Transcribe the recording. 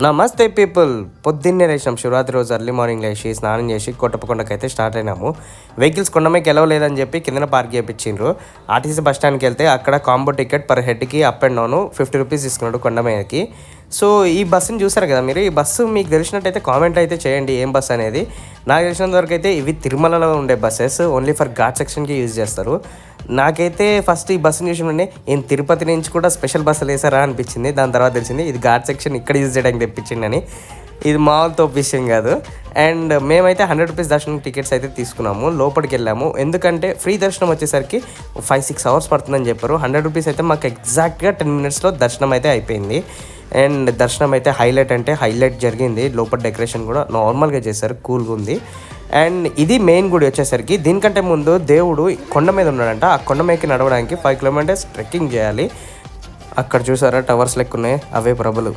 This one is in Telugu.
నమస్తే పీపుల్. పొద్దున్నే లేచాం, శివరాత్రి రోజు ఎర్లీ మార్నింగ్ లేచి స్నానం చేసి కొట్టపకొండకైతే స్టార్ట్ అయినాము. వెహికల్స్ కొండమేకి ఎలవలేదని చెప్పి కిందన పార్క్ చేయించిండ్రు. ఆర్టీసీ బస్ స్టాండ్కి వెళ్తే అక్కడ కాంబో టికెట్ పర్ హెడ్కి అప్ అండ్ డౌన్ 50 రూపీస్ తీసుకున్నాడు కొండమేకి. సో ఈ బస్సుని చూసారు కదా మీరు. ఈ బస్సు మీకు తెలిసినట్టయితే కామెంట్ అయితే చేయండి ఏం బస్ అనేది. నాకు తెలిసినంత వరకు అయితే ఇవి తిరుమలలో ఉండే బస్సెస్, ఓన్లీ ఫర్ ఘాట్ సెక్షన్కి యూజ్ చేస్తారు. నాకైతే ఫస్ట్ ఈ బస్సుని చూసినంటే ఏం తిరుపతి నుంచి కూడా స్పెషల్ బస్సులు వేసారా అనిపించింది. దాని తర్వాత తెలిసింది ఇది ఘాట్ సెక్షన్ ఇక్కడ యూజ్ చేయడానికి తెప్పించిండని. ఇది మామూలు తోపు విషయం కాదు. అండ్ మేమైతే 100 రూపీస్ దర్శనం టికెట్స్ అయితే తీసుకున్నాము. లోపలికి వెళ్ళాము, ఎందుకంటే ఫ్రీ దర్శనం వచ్చేసరికి 5-6 అవర్స్ పడుతుందని చెప్పారు. 100 రూపీస్ అయితే మాకు ఎగ్జాక్ట్గా 10 మినిట్స్లో దర్శనం అయితే అయిపోయింది. అండ్ దర్శనం అయితే హైలైట్ జరిగింది. లోపల డెకరేషన్ కూడా నార్మల్గా చేశారు, కూల్గా ఉంది. అండ్ ఇది మెయిన్ గుడి వచ్చేసరికి. దీనికంటే ముందు దేవుడు కొండ మీద ఉన్నాడంట. ఆ కొండ మీదకి నడవడానికి 5 కిలోమీటర్స్ ట్రెక్కింగ్ చేయాలి. అక్కడ చూసారా టవర్స్ లెక్క ఉన్నాయి, అవే ప్రభలు.